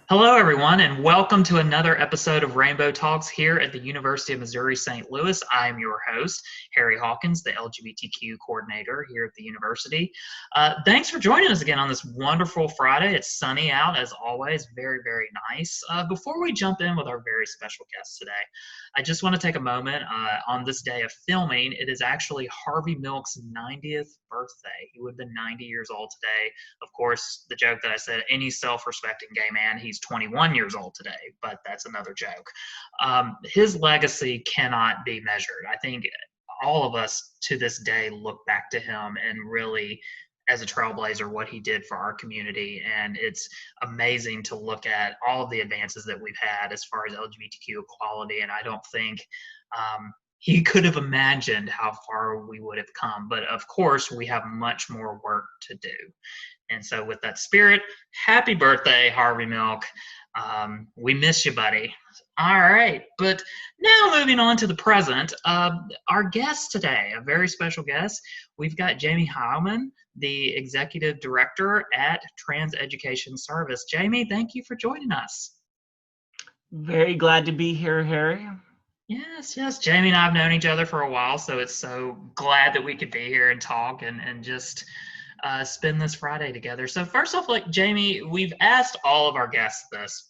Hello, everyone, and welcome to another episode of Rainbow Talks here at the University of Missouri St. Louis. I am your host, Harry Hawkins, the LGBTQ coordinator here at the university. Thanks for joining us again on this wonderful Friday. It's sunny out, as always, very, very nice. Before we jump in with our very special guest today, I just want to take a moment on this day of filming. It is actually Harvey Milk's 90th birthday. He would have been 90 years old today. Of course, the joke that I said, any self-respecting gay man, he's 21 years old today, but that's another joke. His legacy cannot be measured. I think all of us to this day look back to him and really, as a trailblazer, what he did for our community. And it's amazing to look at all of the advances that we've had as far as LGBTQ equality. And I don't think he could have imagined how far we would have come. But of course, we have much more work to do. And so with that spirit, happy birthday, Harvey Milk. We miss you, buddy. All right, but now moving on to the present, our guest today, a very special guest, we've got Jaimie Hileman, the Executive Director at Trans Education Service. Jaimie, thank you for joining us. Very glad to be here, Harry. Yes, Jaimie and I have known each other for a while, so it's so glad that we could be here and talk and just spend this Friday together. So first off, Jaimie, we've asked all of our guests this.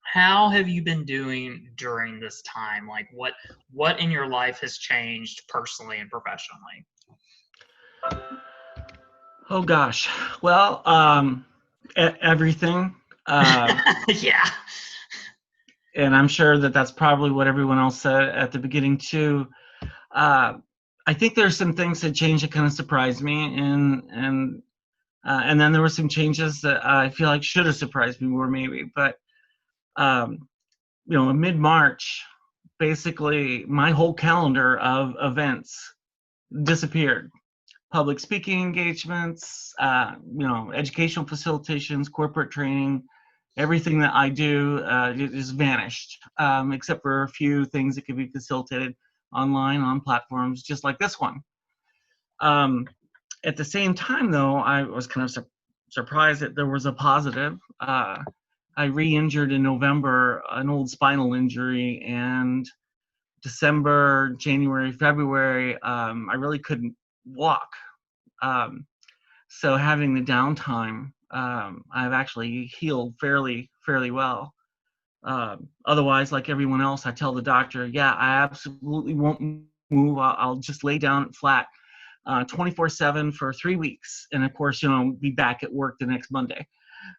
How have you been doing during this time? Like what in your life has changed personally and professionally? Oh gosh. Well, everything. Yeah. And I'm sure that that's probably what everyone else said at the beginning too. I think there's some things that changed that kind of surprised me, and then there were some changes that I feel like should have surprised me more, maybe. But in mid-March, basically my whole calendar of events disappeared. Public speaking engagements, educational facilitations, corporate training, everything that I do just vanished, except for a few things that could be facilitated online on platforms just like this one. At the same time, though, I was kind of surprised that there was a positive. I re-injured in November an old spinal injury, and December, January, February, I really couldn't walk. So having the downtime, I've actually healed fairly well. Otherwise, like everyone else, I tell the doctor, yeah, I absolutely won't move. I'll just lay down flat 24/7 for 3 weeks. And of course, be back at work the next Monday.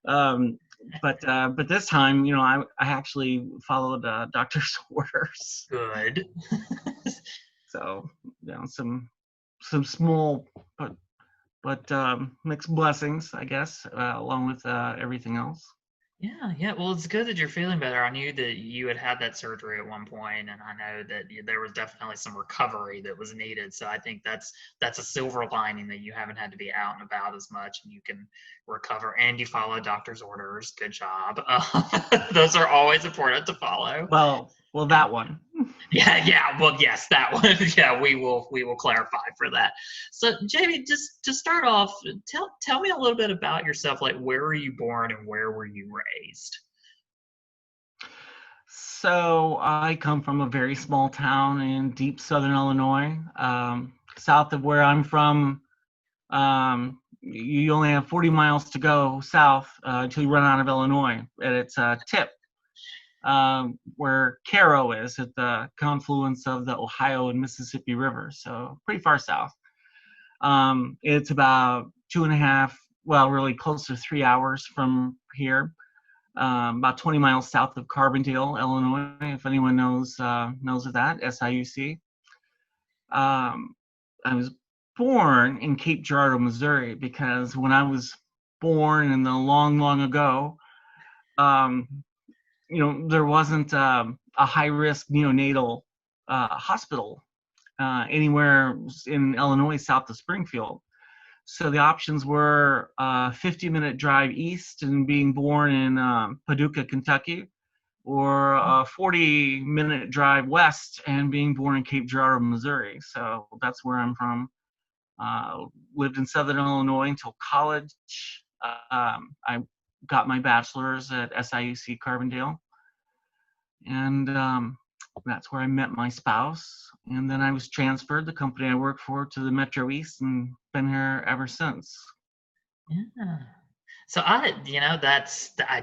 But this time, I actually followed doctor's orders. Good. So, some small but mixed blessings, I guess, along with everything else. Yeah. Well, it's good that you're feeling better. I knew that you had that surgery at one point, and I know that there was definitely some recovery that was needed. So I think that's a silver lining, that you haven't had to be out and about as much, and you can recover. And you follow doctor's orders. Good job. Those are always important to follow. Well, that one. Yeah. Well, yes, that one. Yeah, we will clarify for that. So, Jaimie, just to start off, tell me a little bit about yourself. Like, where were you born and where were you raised? So I come from a very small town in deep southern Illinois, south of where I'm from. You only have 40 miles to go south until you run out of Illinois at its tip. Where Cairo is, at the confluence of the Ohio and Mississippi River, so pretty far south. It's about 2.5, well, really close to 3 hours from here, about 20 miles south of Carbondale, Illinois, if anyone knows of that, SIUC. I was born in Cape Girardeau, Missouri, because when I was born in the long ago, there wasn't a high-risk neonatal hospital anywhere in Illinois south of Springfield. So the options were a 50-minute drive east and being born in Paducah, Kentucky, or a 40-minute drive west and being born in Cape Girardeau, Missouri. So that's where I'm from. Lived in Southern Illinois until college. I got my bachelor's at SIUC Carbondale, and that's where I met my spouse. And then I was transferred, the company I work for, to the Metro East, and been here ever since. Yeah. So I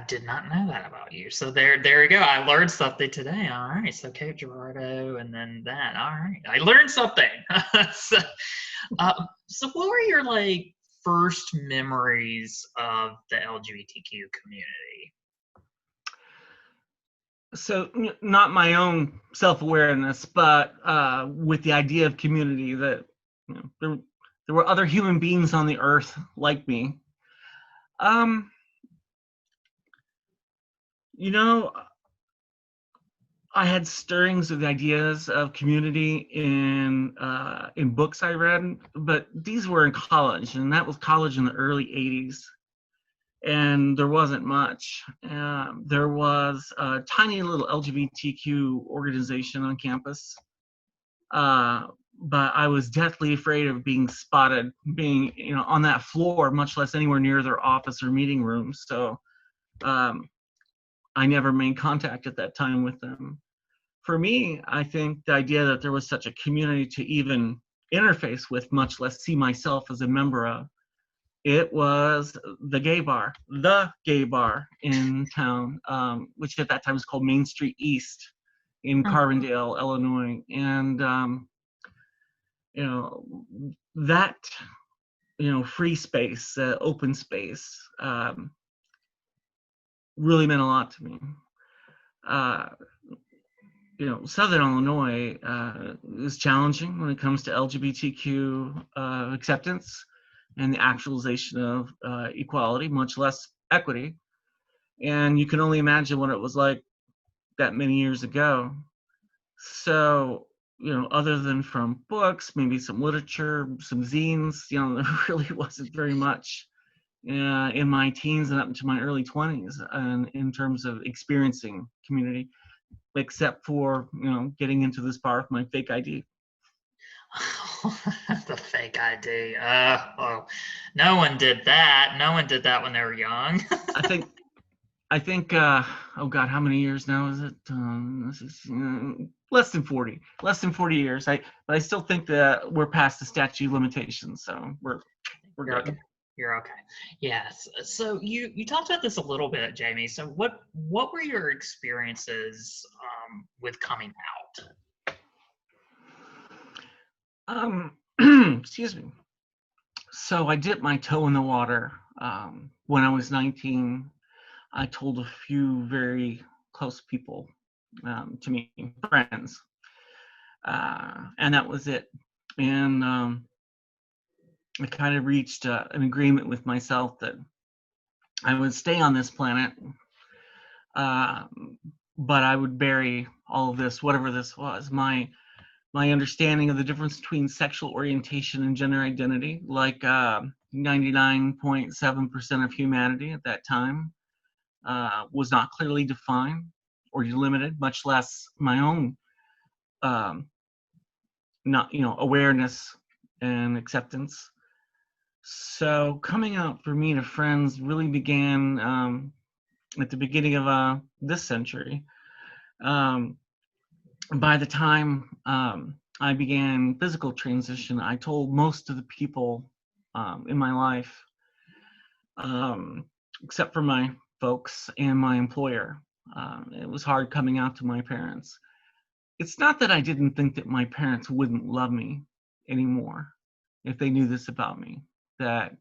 did not know that about you. So there you go. I learned something today. All right. So Cape Girardeau and then that. All right. I learned something. so, so what were your like first memories of the LGBTQ community? So not my own self-awareness, but with the idea of community, that there were other human beings on the earth like me. I had stirrings of ideas of community in books I read, but these were in college, and that was college in the early '80s. And there wasn't much. There was a tiny little LGBTQ organization on campus, but I was deathly afraid of being spotted, being on that floor, much less anywhere near their office or meeting rooms. So I never made contact at that time with them. For me, I think the idea that there was such a community to even interface with, much less see myself as a member of, it was the gay bar in town, which at that time was called Main Street East in Carbondale, Illinois. And, that, free space, open space, really meant a lot to me. Southern Illinois is challenging when it comes to LGBTQ acceptance and the actualization of equality, much less equity. And you can only imagine what it was like that many years ago. So, other than from books, maybe some literature, some zines, there really wasn't very much in my teens and up into my early 20s and in terms of experiencing community, except for, getting into this bar with my fake ID. The fake ID. Oh, no one did that. No one did that when they were young. I think, oh God, how many years now is it? This is less than 40 years. But I still think that we're past the statute of limitations, so we're good. Okay. You're okay. Yes. So you talked about this a little bit, Jaimie. So what were your experiences with coming out? Excuse me. So I dipped my toe in the water when I was 19. I told a few very close people to me, friends, and that was it. And I kind of reached an agreement with myself that I would stay on this planet, but I would bury all of this, whatever this was. My understanding of the difference between sexual orientation and gender identity, like 99.7% of humanity at that time, was not clearly defined or delimited, much less my own awareness and acceptance. So coming out for me to friends really began at the beginning of this century. By the time I began physical transition, I told most of the people in my life, except for my folks and my employer. It was hard coming out to my parents. It's not that I didn't think that my parents wouldn't love me anymore if they knew this about me, that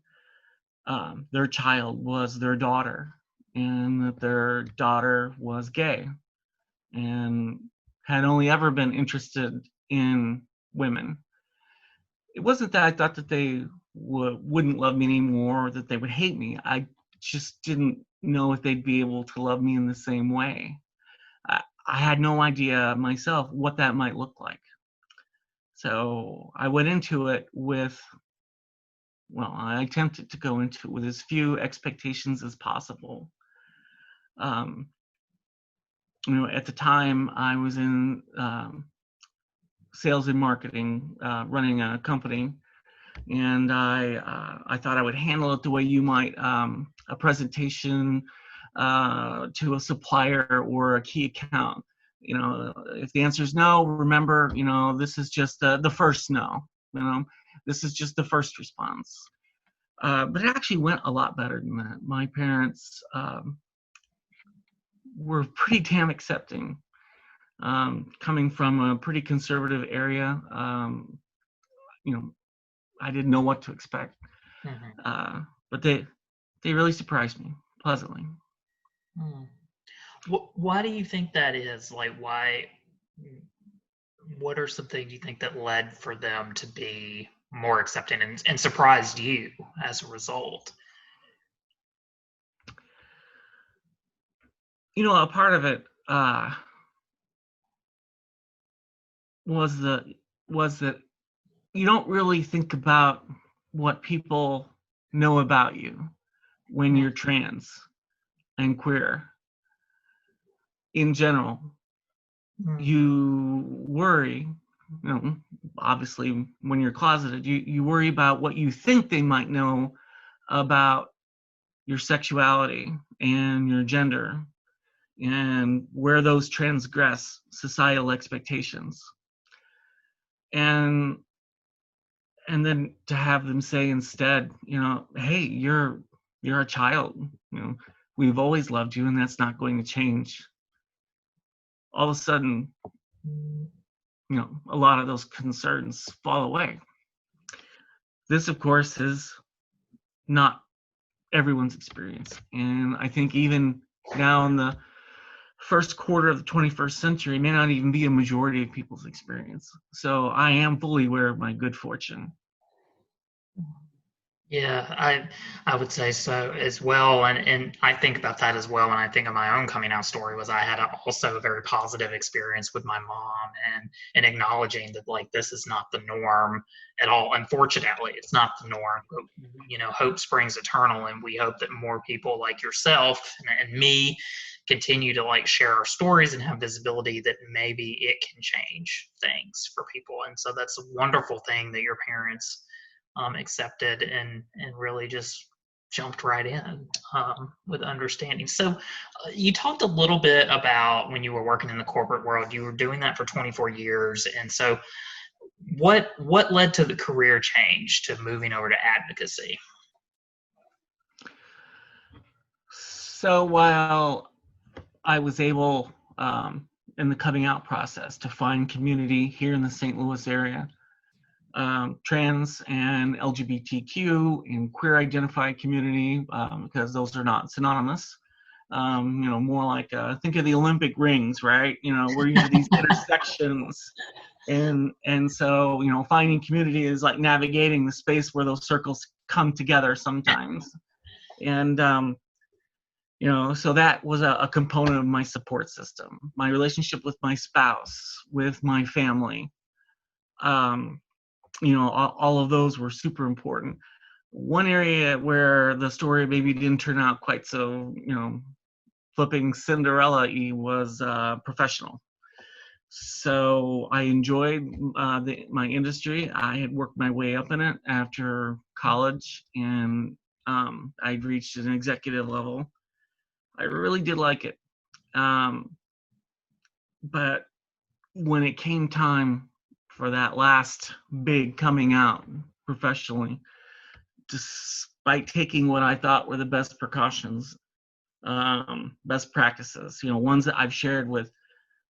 their child was their daughter and that their daughter was gay and had only ever been interested in women. It wasn't that I thought that they wouldn't love me anymore or that they would hate me. I just didn't know if they'd be able to love me in the same way. I had no idea myself what that might look like. So I went into it I attempted to go into it with as few expectations as possible. At the time I was in sales and marketing, running a company, and I thought I would handle it the way you might a presentation to a supplier or a key account. You know, if the answer is no, remember, you know, this is just the first no. You know, this is just the first response. But it actually went a lot better than that. My parents were pretty damn accepting. Coming from a pretty conservative area, you know, I didn't know what to expect. But they really surprised me pleasantly. Why do you think that is? Like, why? What are some things you think that led for them to be more accepting and surprised you as a result? You know, a part of it was that you don't really think about what people know about you when you're trans and queer. In general, you worry, you know, obviously when you're closeted, you worry about what you think they might know about your sexuality and your gender and where those transgress societal expectations. And then to have them say instead, you know, hey, you're a child, you know, we've always loved you and that's not going to change. All of a sudden, you know, a lot of those concerns fall away. This, of course, is not everyone's experience. And I think even now in the first quarter of the 21st century may not even be a majority of people's experience. So I am fully aware of my good fortune. Yeah, I would say so as well, and I think about that as well. And I think of my own coming out story was I had also a very positive experience with my mom and acknowledging that like this is not the norm at all. Unfortunately, it's not the norm. But, you know, hope springs eternal, and we hope that more people like yourself and me continue to like share our stories and have visibility that maybe it can change things for people. And so that's a wonderful thing that your parents accepted and really just jumped right in with understanding. So you talked a little bit about when you were working in the corporate world, you were doing that for 24 years. And so what led to the career change to moving over to advocacy? So while I was able in the coming out process to find community here in the St. Louis area, trans and LGBTQ and queer identified community, because those are not synonymous. You know, more like think of the Olympic rings, right? You know, where you have these intersections, and so you know, finding community is like navigating the space where those circles come together sometimes, and you know, so that was a component of my support system, my relationship with my spouse, with my family. You know, all of those were super important. One area where the story maybe didn't turn out quite so, you know, flipping Cinderella-y was professional. So I enjoyed my industry. I had worked my way up in it after college, and I'd reached an executive level. I really did like it. But when it came time for that last big coming out professionally, despite taking what I thought were the best precautions, best practices, you know, ones that I've shared with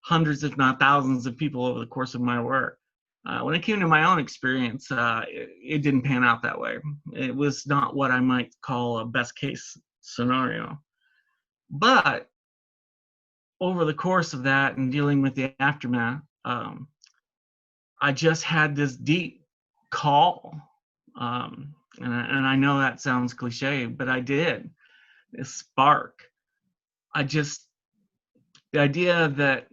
hundreds, if not thousands of people over the course of my work. When it came to my own experience, it didn't pan out that way. It was not what I might call a best case scenario. But over the course of that and dealing with the aftermath, I just had this deep call. And I know that sounds cliche, but I did. This spark. The idea that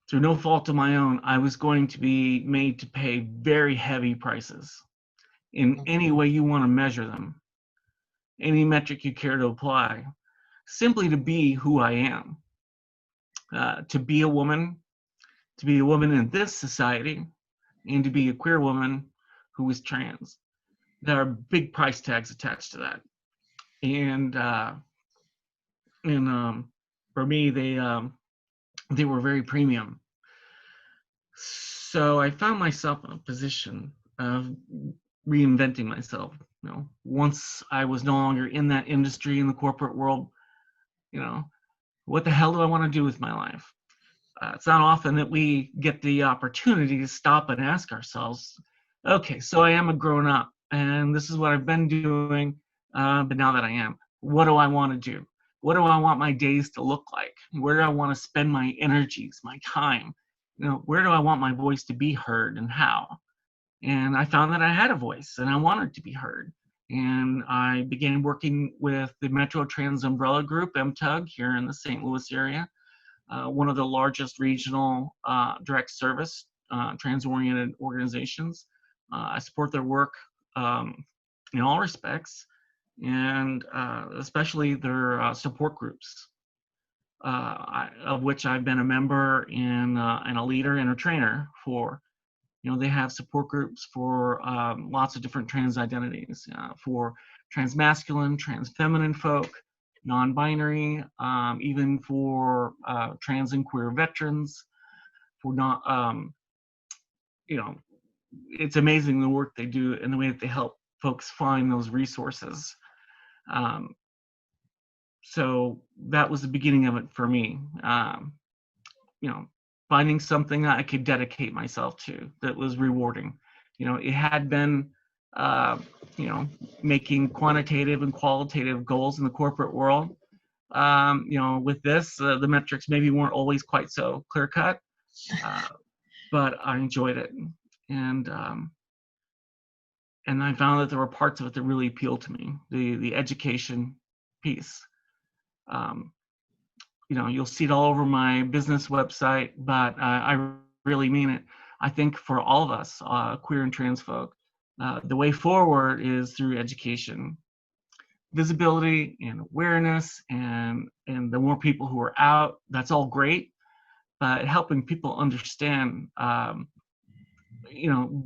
through no fault of my own, I was going to be made to pay very heavy prices in any way you want to measure them, any metric you care to apply, simply to be who I am, to be a woman in this society, and to be a queer woman who is trans. there are big price tags attached to that. And for me, they were very premium. So I found myself in a position of reinventing myself. Once I was no longer in that industry, in the corporate world, what the hell do I want to do with my life? It's not often that we get the opportunity to stop and ask ourselves, okay, so I am a grown up and this is what I've been doing, but now that I am, what do I want to do? What do I want my days to look like? Where do I want to spend my energies, my time? Where do I want my voice to be heard and how? And I found that I had a voice and I wanted to be heard. And I began working with the Metro Trans Umbrella Group, MTUG, here in the St. Louis area, one of the largest regional direct service trans-oriented organizations. I support their work in all respects, and especially their support groups, of which I've been a member and a leader and a trainer for. They have support groups for lots of different trans identities, for transmasculine, transfeminine folk, non-binary, even for trans and queer veterans, for not, it's amazing the work they do and the way that they help folks find those resources. So that was the beginning of it for me. Finding something that I could dedicate myself to that was rewarding. It had been, making quantitative and qualitative goals in the corporate world. With this, the metrics maybe weren't always quite so clear cut, but I enjoyed it. And I found that there were parts of it that really appealed to me, the education piece. You'll see it all over my business website, but I really mean it. I think for all of us, queer and trans folk, the way forward is through education, visibility and awareness, and the more people who are out, that's all great, but helping people understand,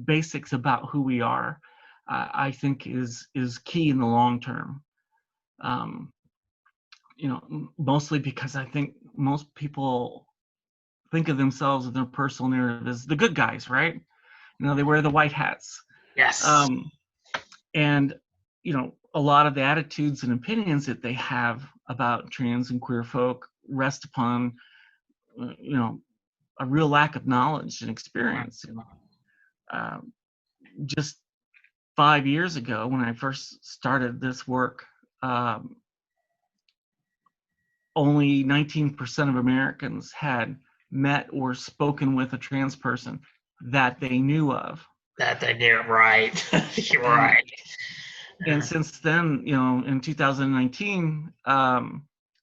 basics about who we are, I think is key in the long term. Mostly because I think most people think of themselves and their personal narrative as the good guys, right? They wear the white hats. Yes. And, a lot of the attitudes and opinions that they have about trans and queer folk rest upon, a real lack of knowledge and experience. Just 5 years ago, when I first started this work, only 19% of Americans had met or spoken with a trans person that they knew of. That they knew, right. You're right. And since then, in 2019,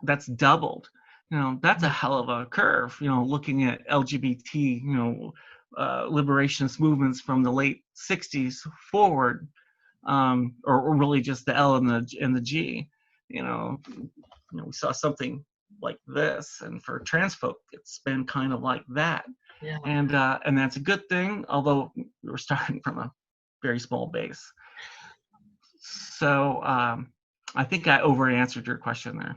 that's doubled. That's a hell of a curve, looking at LGBT, liberationist movements from the late 60s forward, or really just the L and the G. We saw something like this, and for trans folk, it's been kind of like that. Yeah. And that's a good thing, although we're starting from a very small base. So I think I over-answered your question there.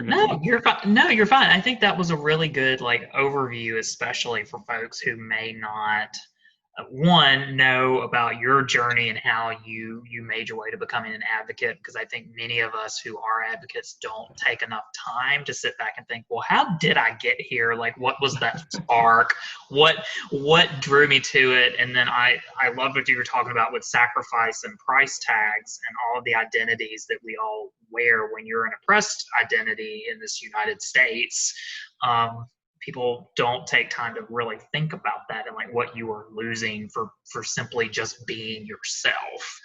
No, you're fine. No, you're fine. I think that was a really good overview, especially for folks who may not know about your journey and how you made your way to becoming an advocate, because I think many of us who are advocates don't take enough time to sit back and think, well, how did I get here? What was that spark? What drew me to it? And then I love what you were talking about with sacrifice and price tags and all of the identities that we all wear when you're an oppressed identity in this United States. People don't take time to really think about that and what you are losing for simply just being yourself.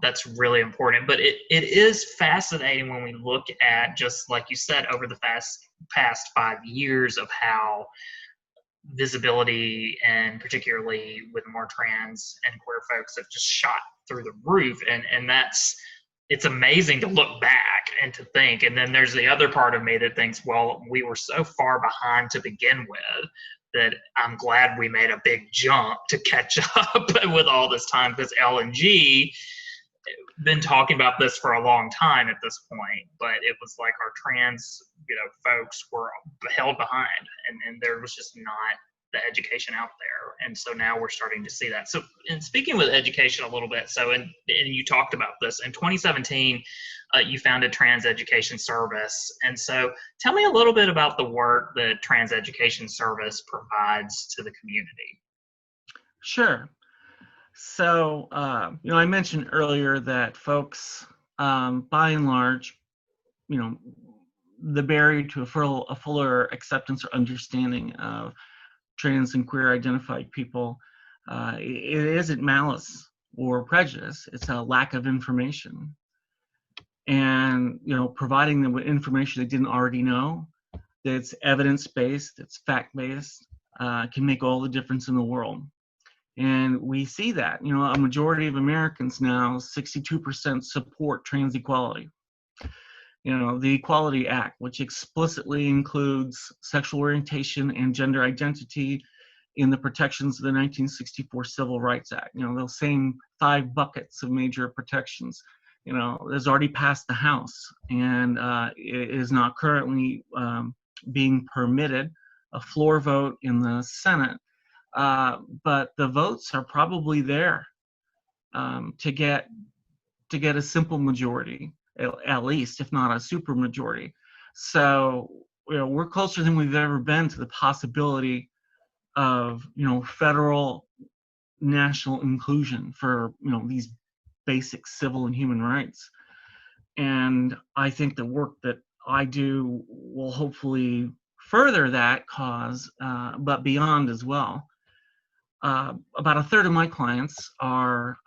That's really important. But it is fascinating when we look at, just like you said, over the past 5 years of how visibility, and particularly with more trans and queer folks, have just shot through the roof. And it's amazing to look back and to think. And then there's the other part of me that thinks, well, we were so far behind to begin with that I'm glad we made a big jump to catch up with all this time, because LNG been talking about this for a long time at this point, but it was like our trans, folks were held behind, and there was just not the education out there. And so now we're starting to see that. So, and speaking with education a little bit, so, and you talked about this in 2017, you founded Trans Education Service. And so tell me a little bit about the work that Trans Education Service provides to the community. Sure. So, I mentioned earlier that folks, by and large, the barrier to a fuller acceptance or understanding of trans and queer identified people, it isn't malice or prejudice, it's a lack of information. And, providing them with information they didn't already know, that's evidence-based, it's fact-based, can make all the difference in the world. And we see that, a majority of Americans now, 62% support trans equality. The Equality Act, which explicitly includes sexual orientation and gender identity in the protections of the 1964 Civil Rights Act. Those same 5 buckets of major protections, is already passed the House, and it is not currently being permitted a floor vote in the Senate. But the votes are probably there to get a simple majority, at least, if not a super majority. So we're closer than we've ever been to the possibility of federal national inclusion for these basic civil and human rights. And I think the work that I do will hopefully further that cause, but beyond as well. About a third of my clients are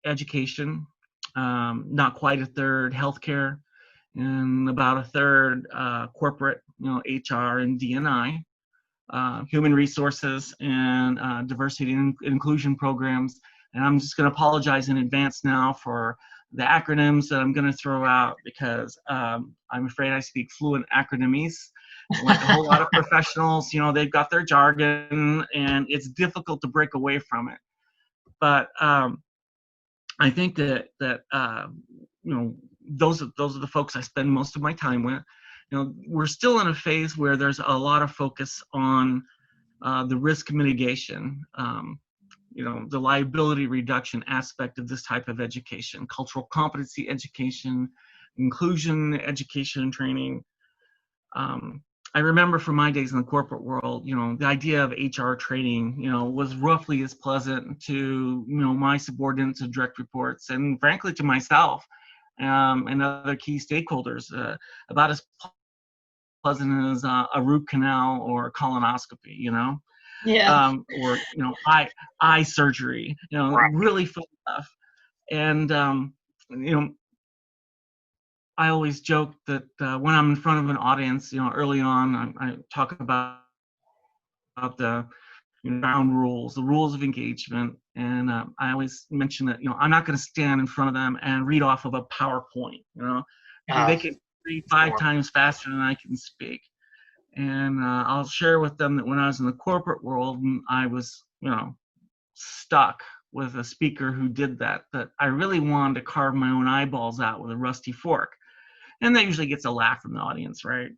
education, not quite a third healthcare, and about a third corporate, HR and D&I, human resources and diversity and inclusion programs. And I'm just going to apologize in advance now for the acronyms that I'm going to throw out, because I'm afraid I speak fluent acronymies. Like a whole lot of professionals, they've got their jargon, and it's difficult to break away from it. But I think that those are the folks I spend most of my time with. We're still in a phase where there's a lot of focus on the risk mitigation, the liability reduction aspect of this type of education, cultural competency education, inclusion education and training. I remember from my days in the corporate world, the idea of HR training, was roughly as pleasant to, my subordinates and direct reports, and frankly to myself and other key stakeholders, about as pleasant as a root canal or a colonoscopy, Yeah. or, eye surgery, Right. really fun stuff. And, I always joke that when I'm in front of an audience, early on, I talk about the ground rules, the rules of engagement, and I always mention that I'm not going to stand in front of them and read off of a PowerPoint. They can read 5 times faster than I can speak, and I'll share with them that when I was in the corporate world, and I was stuck with a speaker who did that I really wanted to carve my own eyeballs out with a rusty fork. And that usually gets a laugh from the audience, right?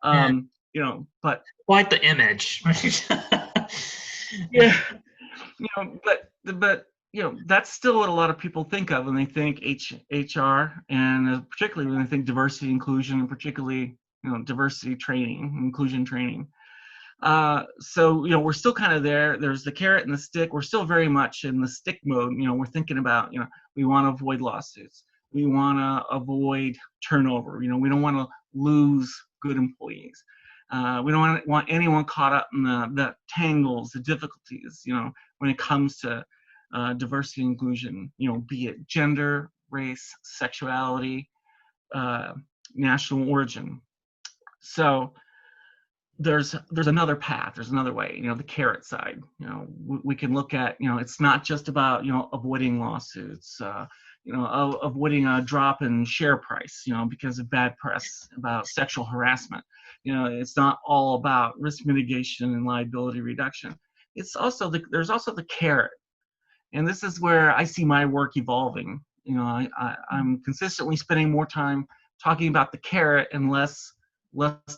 But quite the image. Yeah, but that's still what a lot of people think of when they think HR, and particularly when they think diversity, inclusion, and particularly diversity training, inclusion training. So we're still kind of there. There's the carrot and the stick. We're still very much in the stick mode. We're thinking about we want to avoid lawsuits. We want to avoid turnover. We don't want to lose good employees. We don't want anyone caught up in the tangles, the difficulties, when it comes to diversity and inclusion, be it gender, race, sexuality, national origin. So there's another path, there's another way, the carrot side. We can look at, it's not just about, avoiding lawsuits, avoiding a drop in share price, because of bad press about sexual harassment. It's not all about risk mitigation and liability reduction. It's also there's also the carrot. And this is where I see my work evolving. I'm consistently spending more time talking about the carrot and less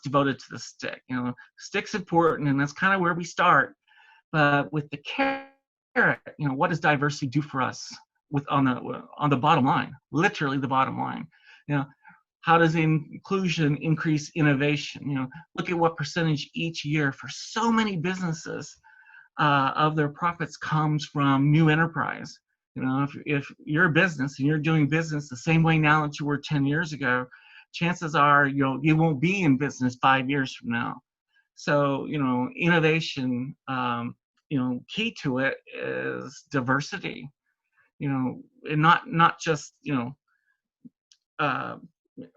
devoted to the stick. Stick's important, and that's kind of where we start. But with the carrot, what does diversity do for us on the bottom line? Literally the bottom line. How does inclusion increase innovation? Look at what percentage each year for so many businesses of their profits comes from new enterprise. If you're a business and you're doing business the same way now that you were 10 years ago, chances are you won't be in business 5 years from now. So innovation, key to it is diversity. And not just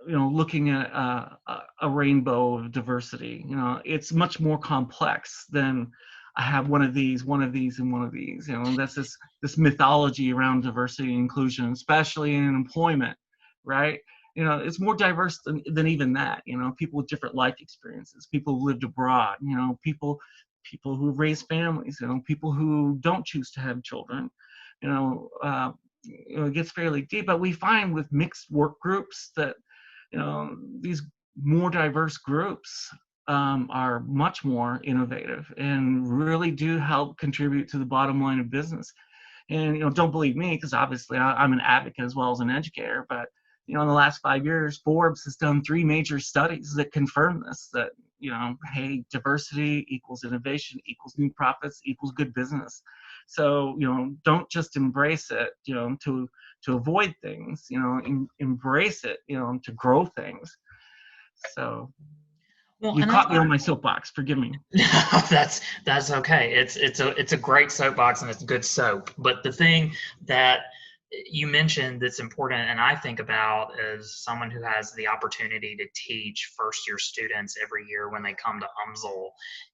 looking at a rainbow of diversity. It's much more complex than I have one of these, and one of these. That's this mythology around diversity and inclusion, especially in employment, right? It's more diverse than even that. People with different life experiences, people who lived abroad, people who've raised families, people who don't choose to have children. It gets fairly deep, but we find with mixed work groups that these more diverse groups are much more innovative and really do help contribute to the bottom line of business. And don't believe me, because obviously I'm an advocate as well as an educator, but in the last 5 years, Forbes has done 3 major studies that confirm this, that hey, diversity equals innovation equals new profits equals good business. So don't just embrace it to avoid things, embrace it to grow things. So you caught me on my soapbox, forgive me. that's okay. It's a great soapbox, and it's good soap. But the thing that you mentioned that's important, and I think about as someone who has the opportunity to teach first-year students every year when they come to UMSL,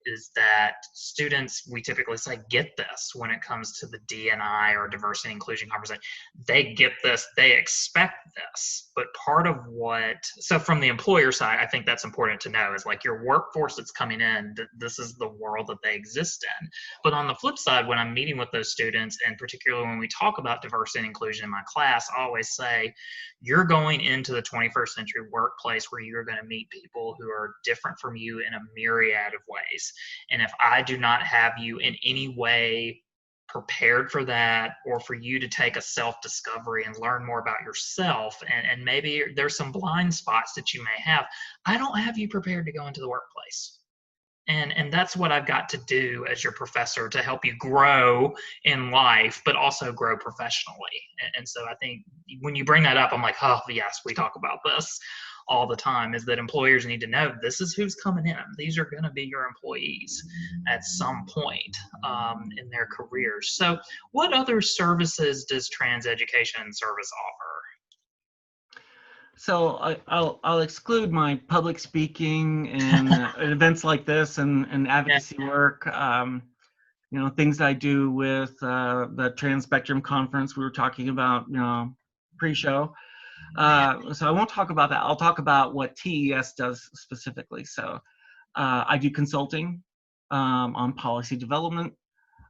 is that students, we typically say, get this when it comes to the D&I or diversity and inclusion conversation. They get this, they expect this. But part of so from the employer side, I think that's important to know, is like your workforce that's coming in, this is the world that they exist in. But on the flip side, when I'm meeting with those students, and particularly when we talk about diversity and inclusion in my class, I always say, you're going into the 21st century workplace where you're going to meet people who are different from you in a myriad of ways. And if I do not have you in any way prepared for that, or for you to take a self-discovery and learn more about yourself, and maybe there's some blind spots that you may have, I don't have you prepared to go into the workplace. And that's what I've got to do as your professor, to help you grow in life, but also grow professionally. And so I think when you bring that up, I'm like, oh, yes, we talk about this all the time, is that employers need to know this is who's coming in. These are going to be your employees at some point in their careers. So what other services does Trans Education Service offer? So I'll exclude my public speaking and events like this and advocacy work. Things I do with the Trans Spectrum Conference we were talking about, pre-show. So I won't talk about that. I'll talk about what TES does specifically. So I do consulting on policy development,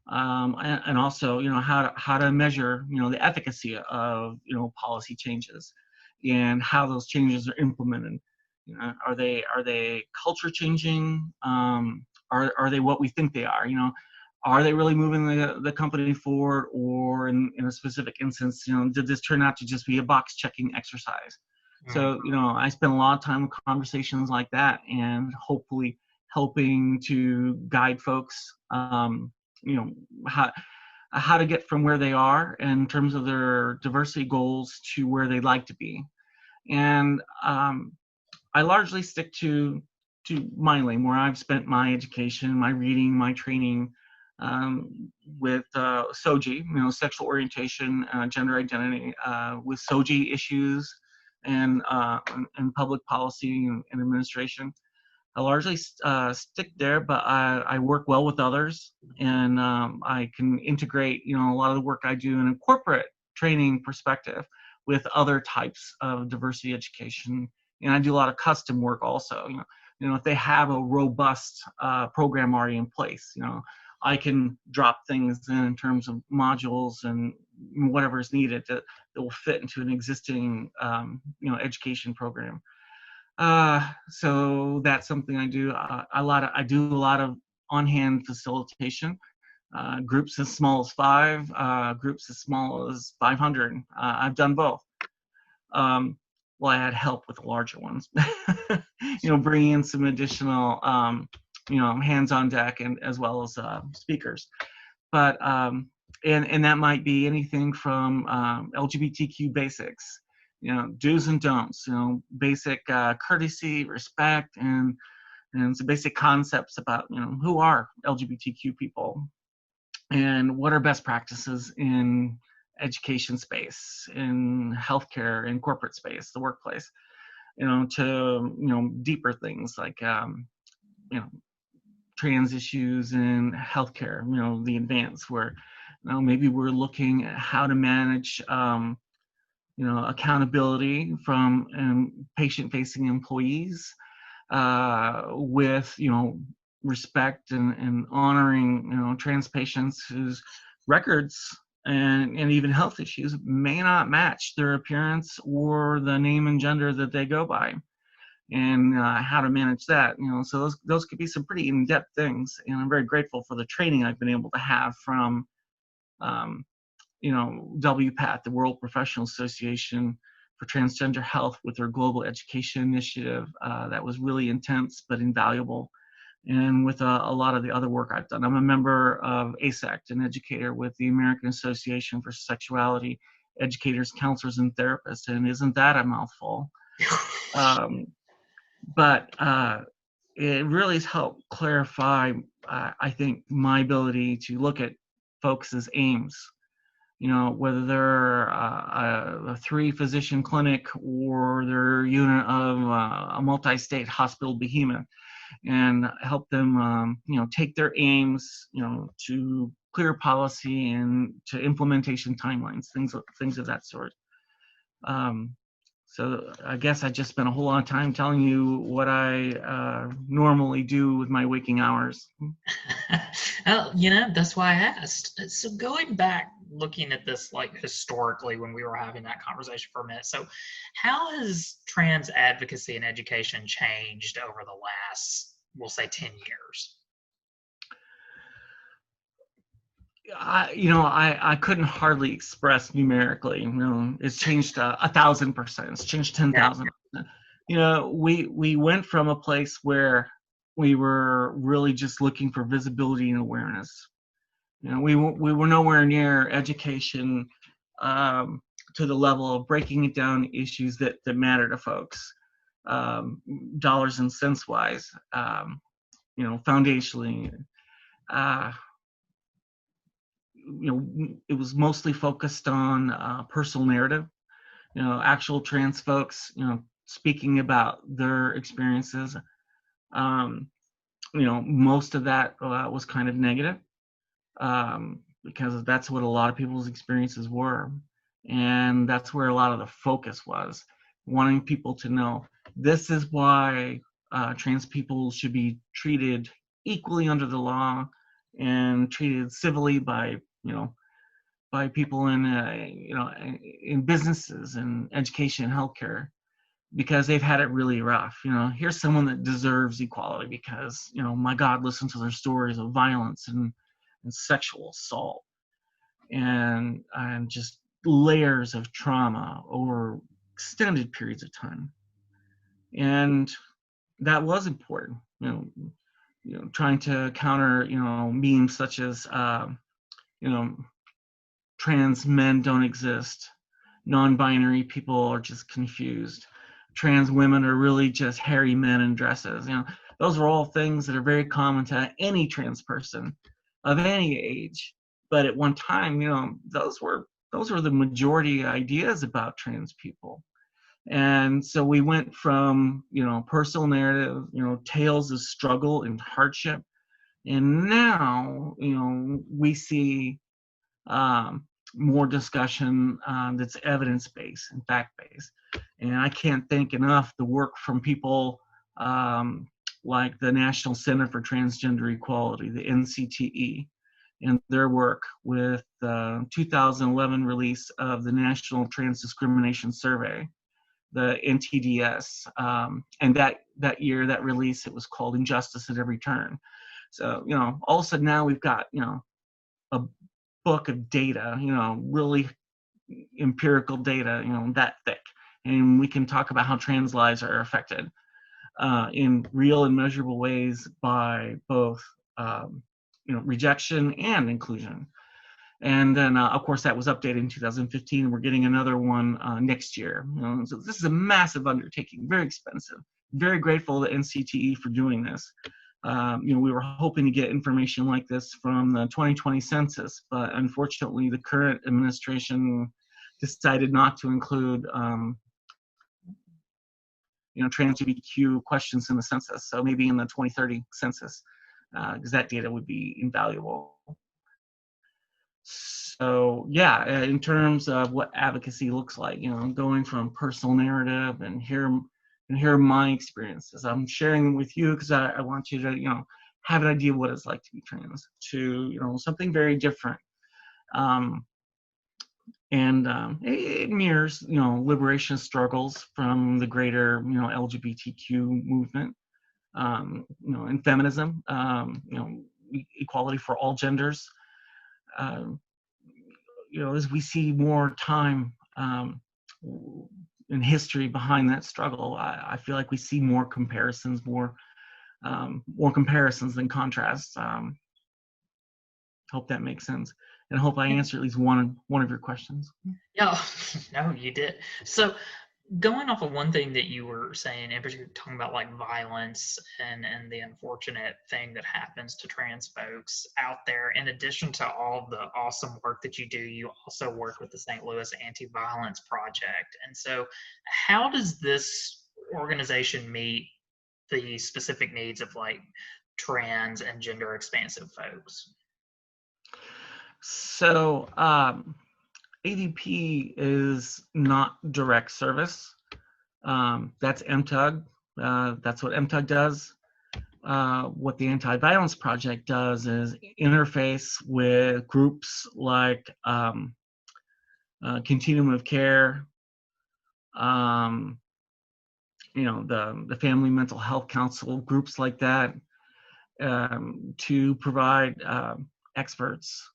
and also how to measure the efficacy of policy changes and how those changes are implemented. Are they culture changing? Are they what we think they are? Are they really moving the company forward, or in a specific instance, did this turn out to just be a box checking exercise? So, I spend a lot of time with conversations like that, and hopefully helping to guide folks, how to get from where they are in terms of their diversity goals to where they'd like to be. And I largely stick to my lane, where I've spent my education, my reading, my training, with SOGI, sexual orientation, gender identity, with SOGI issues, and public policy and administration. I largely stick there, but I work well with others, and I can integrate, a lot of the work I do in a corporate training perspective with other types of diversity education. And I do a lot of custom work also. If they have a robust program already in place, I can drop things in terms of modules and whatever is needed that will fit into an existing education program. So that's something I do. I do a lot of on-hand facilitation. Groups as small as 5, groups as small as 500. I've done both. Well, I had help with the larger ones. Bringing in some additional, hands on deck and as well as speakers. But and that might be anything from LGBTQ basics, do's and don'ts, basic courtesy, respect, and some basic concepts about who are LGBTQ people and what are best practices in education space, in healthcare, in corporate space, the workplace, to deeper things like trans issues in healthcare, the advance where maybe we're looking at how to manage accountability from patient-facing employees with respect and honoring trans patients whose records and even health issues may not match their appearance or the name and gender that they go by, and how to manage that. So those could be some pretty in-depth things, and I'm very grateful for the training I've been able to have from WPAT, the World Professional Association for Transgender Health, with their global education initiative. That was really intense but invaluable. And with a lot of the other work I've done. I'm a member of ASECT, an educator with the American Association for Sexuality Educators, Counselors, and Therapists, and isn't that a mouthful? But it really has helped clarify, I think, my ability to look at folks as aims, whether they're a 3-physician clinic or they're a unit of a multi-state hospital behemoth, and help them, take their aims, to clear policy and to implementation timelines, things of that sort. So I guess I just spent a whole lot of time telling you what I normally do with my waking hours. Well, that's why I asked. So going back, looking at this like historically when we were having that conversation for a minute. So how has trans advocacy and education changed over the last, we'll say, 10 years? I couldn't hardly express numerically. It's changed 1,000%. It's changed 10,000%. We went from a place where we were really just looking for visibility and awareness. We were nowhere near education to the level of breaking it down issues that matter to folks, dollars and cents wise, foundationally. It was mostly focused on personal narrative, actual trans folks, speaking about their experiences. Most of that was kind of negative, because that's what a lot of people's experiences were. And that's where a lot of the focus was, wanting people to know this is why trans people should be treated equally under the law and treated civilly by people in businesses and education and healthcare, because they've had it really rough. Here's someone that deserves equality because, my God, listen to their stories of violence and sexual assault and just layers of trauma over extended periods of time. And that was important, trying to counter, memes such as, trans men don't exist, non-binary people are just confused, trans women are really just hairy men in dresses. Those are all things that are very common to any trans person of any age. But at one time, those were the majority ideas about trans people. And so we went from, personal narrative, tales of struggle and hardship. And now, we see more discussion that's evidence-based and fact-based. And I can't thank enough the work from people like the National Center for Transgender Equality, the NCTE, and their work with the 2011 release of the National Trans Discrimination Survey, the NTDS. And that year, that release, it was called Injustice at Every Turn. So, all of a sudden now we've got, a book of data, really empirical data, that thick. And we can talk about how trans lives are affected in real and measurable ways by both, rejection and inclusion. And then, of course, that was updated in 2015. We're getting another one next year. So this is a massive undertaking, very expensive. Very grateful to NCTE for doing this. We were hoping to get information like this from the 2020 census, but unfortunately, the current administration decided not to include, trans LGBTQ questions in the census. So maybe in the 2030 census, because that data would be invaluable. So yeah, in terms of what advocacy looks like, going from personal narrative and hear my experiences. I'm sharing them with you because I want you to, have an idea of what it's like to be trans, to, something very different. It mirrors, liberation struggles from the greater, LGBTQ movement, and feminism, equality for all genders. As we see more time in history behind that struggle, I feel like we see more comparisons, more comparisons than contrasts. Hope that makes sense, and hope I answered at least one of your questions. Yeah, no, you did. So, going off of one thing that you were saying, in particular, talking about like violence and the unfortunate thing that happens to trans folks out there, in addition to all the awesome work that you do, you also work with the St. Louis AntiViolence Project. And so, how does this organization meet the specific needs of like trans and gender expansive folks? So, AVP is not direct service. That's MTUG. That's what MTUG does. What the AntiViolence Project does is interface with groups like Continuum of Care, the Family Mental Health Council, groups like that, to provide experts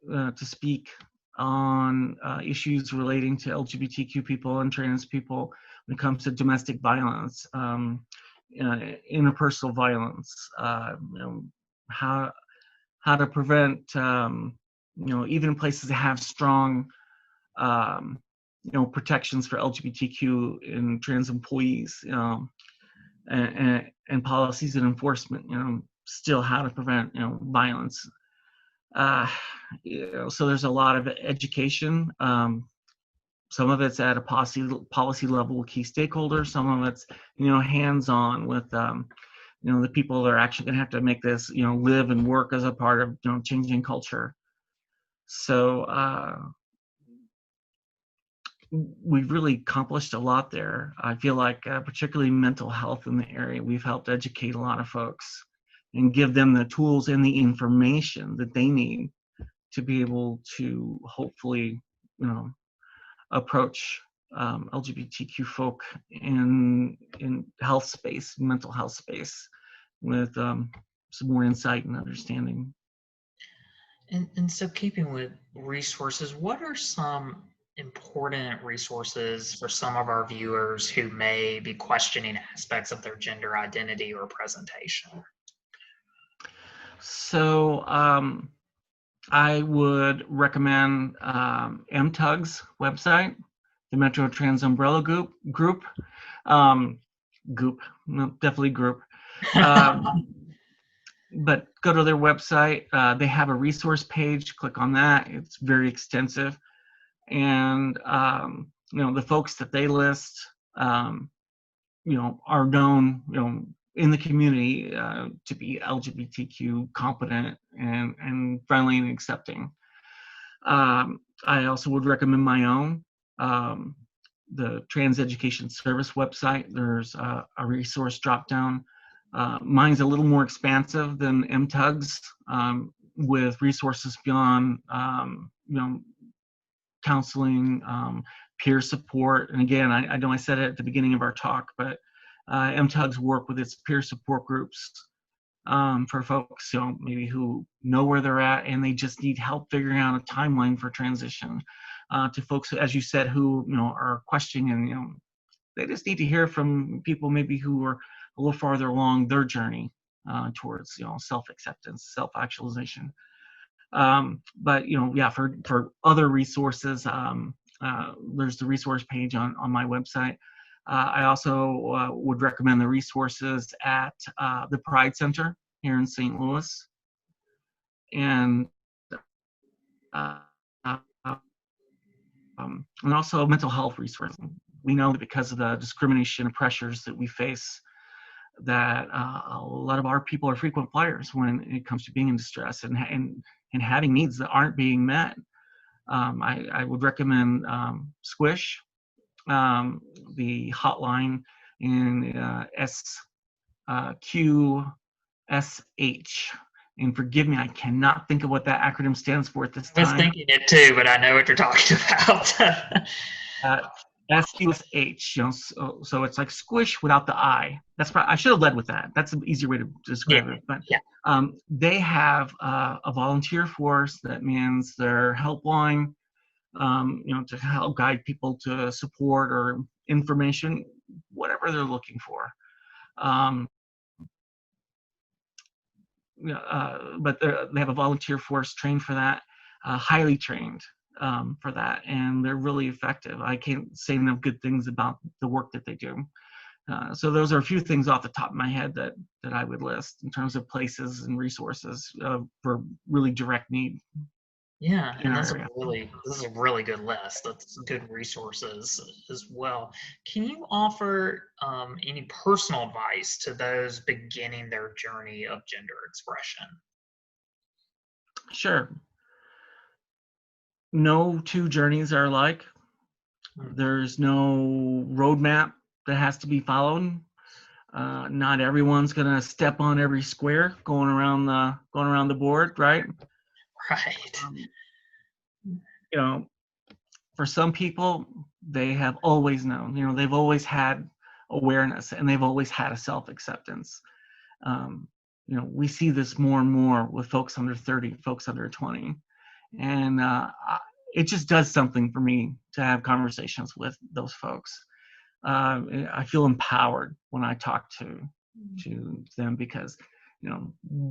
to speak on issues relating to LGBTQ people and trans people when it comes to domestic violence, interpersonal violence, how to prevent, even in places that have strong, protections for LGBTQ and trans employees, and policies and enforcement, still how to prevent, violence. So there's a lot of education. Some of it's at a policy level with key stakeholders. Some of it's, hands-on with, the people that are actually going to have to make this, live and work as a part of, changing culture. So we've really accomplished a lot there. I feel like, particularly mental health in the area, we've helped educate a lot of folks and give them the tools and the information that they need to be able to hopefully, approach LGBTQ folk in health space, mental health space, with some more insight and understanding. And so, keeping with resources, what are some important resources for some of our viewers who may be questioning aspects of their gender identity or presentation? So I would recommend MTUG's website, the Metro Trans Umbrella Group. Definitely group. But go to their website. They have a resource page. Click on that. It's very extensive. And, the folks that they list, are known, in the community to be LGBTQ competent and friendly and accepting. I also would recommend my own, the Trans Education Service website. There's a resource drop down. Mine's a little more expansive than MTUG's. with resources beyond, counseling, peer support. And again, I know I said it at the beginning of our talk, but MTUG's work with its peer support groups for folks, maybe who know where they're at and they just need help figuring out a timeline for transition. To folks, as you said, who are questioning, and they just need to hear from people maybe who are a little farther along their journey towards self-acceptance, self-actualization. But for other resources, there's the resource page on my website. I also would recommend the resources at the Pride Center here in St. Louis, and and also mental health resources. We know that because of the discrimination and pressures that we face, that a lot of our people are frequent flyers when it comes to being in distress and having needs that aren't being met. I would recommend Squish, the hotline in SQSH. And forgive me, I cannot think of what that acronym stands for at this time. I was thinking it too, but I know what you're talking about. SQSH, so it's like squish without the I. That's probably, I should have led with that. That's an easier way to describe it. But they have a volunteer force that mans their helpline, to help guide people to support or information, whatever they're looking for. But they have a volunteer force trained for that, highly trained for that, and they're really effective. I can't say enough good things about the work that they do. So those are a few things off the top of my head that I would list in terms of places and resources for really direct need. Yeah, and this is a really good list. That's good resources as well. Can you offer any personal advice to those beginning their journey of gender expression? Sure. No two journeys are alike. There's no roadmap that has to be followed. Not everyone's gonna step on every square going around the board, right? Right. For some people, they have always known. They've always had awareness and they've always had a self-acceptance. We see this more and more with folks under 30, folks under 20, and it just does something for me to have conversations with those folks. I feel empowered when I talk to them because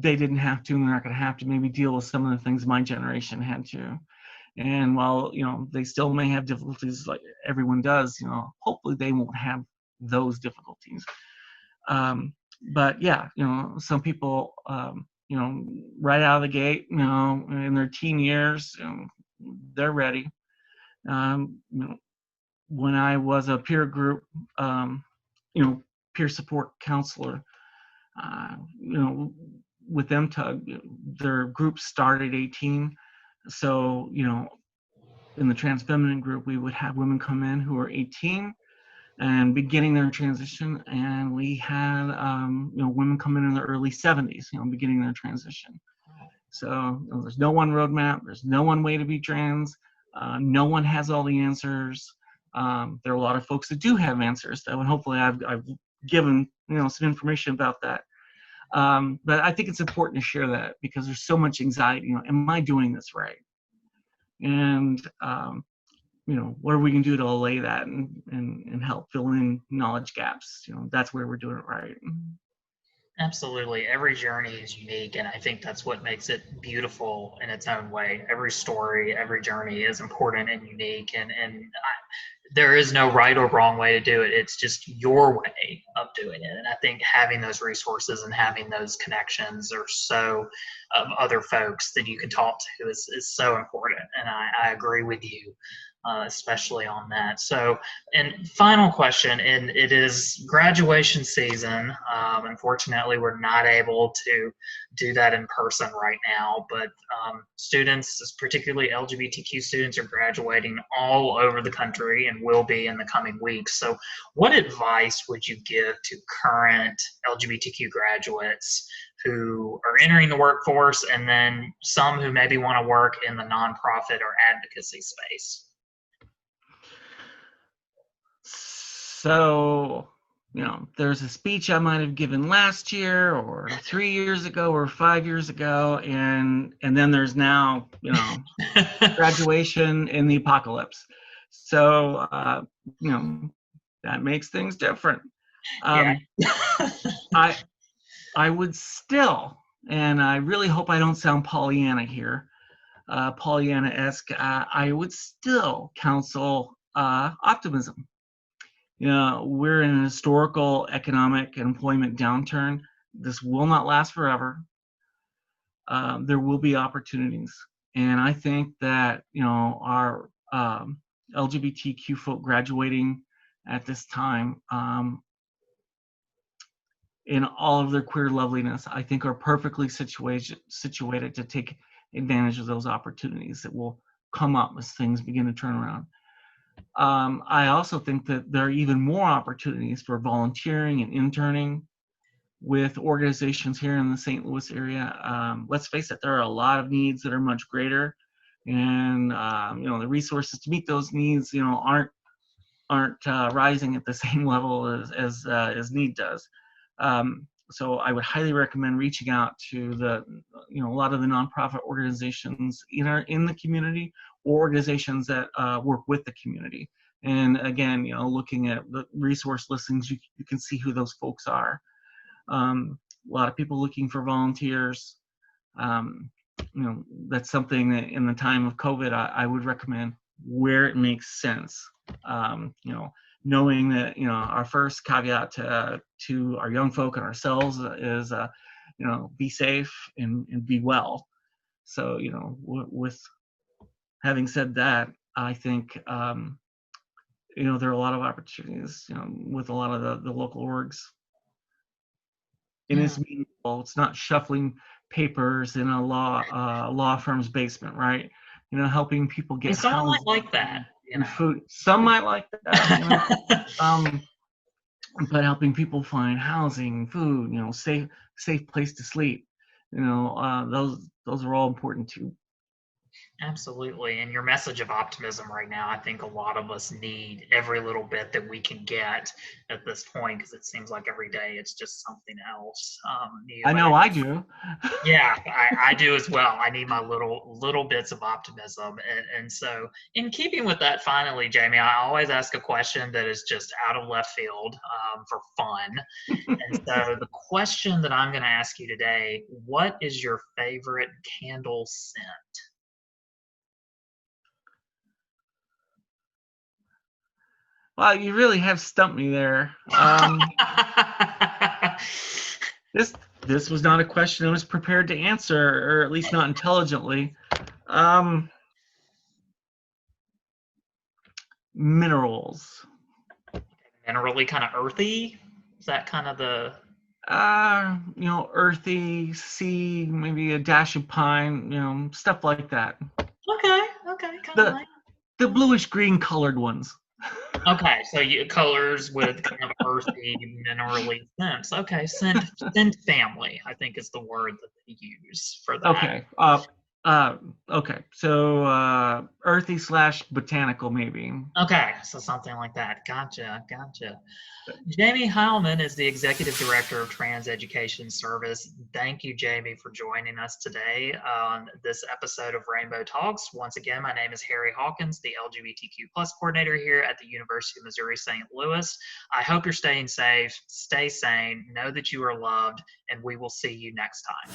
they didn't have to, and they're not going to have to maybe deal with some of the things my generation had to. And while they still may have difficulties like everyone does, hopefully they won't have those difficulties. But yeah, some people, right out of the gate, in their teen years, they're ready. When I was a peer group, peer support counselor, with MTUG, their group started 18. So, in the trans feminine group, we would have women come in who are 18 and beginning their transition. And we had, women come in their early 70s, beginning their transition. So there's no one roadmap. There's no one way to be trans. No one has all the answers. There are a lot of folks that do have answers, though, and hopefully I've given some information about that. But I think it's important to share that because there's so much anxiety. Am I doing this right? And what are we going to do to allay that and help fill in knowledge gaps? That's where we're doing it right. Absolutely. Every journey is unique, and I think that's what makes it beautiful in its own way. Every story, every journey is important and unique, and there is no right or wrong way to do it. It's just your way of doing it. And I think having those resources and having those connections or so of other folks that you can talk to is so important. And I agree with you especially on that. So, and final question, and it is graduation season. Unfortunately, we're not able to do that in person right now, but students, particularly LGBTQ students, are graduating all over the country and will be in the coming weeks. So, what advice would you give to current LGBTQ graduates who are entering the workforce, and then some who maybe want to work in the nonprofit or advocacy space? So, there's a speech I might have given last year or 3 years ago or 5 years ago, and then there's now, graduation in the apocalypse. So, that makes things different. Yeah. I would still, and I really hope I don't sound Pollyanna here, Pollyanna-esque, I would still counsel optimism. We're in an historical economic and employment downturn. This will not last forever. There will be opportunities. And I think that, our LGBTQ folk graduating at this time, in all of their queer loveliness, I think are perfectly situated to take advantage of those opportunities that will come up as things begin to turn around. I also think that there are even more opportunities for volunteering and interning with organizations here in the St. Louis area. Let's face it, there are a lot of needs that are much greater, and the resources to meet those needs, aren't rising at the same level as need does. So I would highly recommend reaching out to a lot of the nonprofit organizations in the community, or organizations that work with the community. And again, looking at the resource listings, you can see who those folks are. A lot of people looking for volunteers. That's something that in the time of COVID, I would recommend where it makes sense. Knowing that our first caveat to our young folk and ourselves is be safe and be well. So with having said that, I think there are a lot of opportunities with a lot of the local orgs. And it's meaningful. It's not shuffling papers in a law firm's basement, right? Helping people get Someone might like that. And food. Some might like that. But helping people find housing, food, safe place to sleep, those are all important too. Absolutely. And your message of optimism right now, I think a lot of us need every little bit that we can get at this point, because it seems like every day it's just something else. I know I do. Yeah, I do as well. I need my little bits of optimism. And so in keeping with that, finally, Jaimie, I always ask a question that is just out of left field for fun. And so the question that I'm going to ask you today, what is your favorite candle scent? Well, you really have stumped me there. This was not a question I was prepared to answer, or at least not intelligently. Minerals. Minerally, kind of earthy? Is that kind of the... earthy, sea, maybe a dash of pine, stuff like that. Okay, kind of like... The bluish green colored ones. Okay, so colors with kind of earthy, minerally scents. Okay, scent family, I think is the word that they use for that. Okay. Okay. So earthy / botanical, maybe. Okay, so something like that. Gotcha. Jaimie Hileman is the Executive Director of Trans Education Service. Thank you, Jaimie, for joining us today on this episode of Rainbow Talks. Once again, my name is Harry Hawkins, the LGBTQ+ coordinator here at the University of Missouri St. Louis. I hope you're staying safe, stay sane, know that you are loved, and we will see you next time.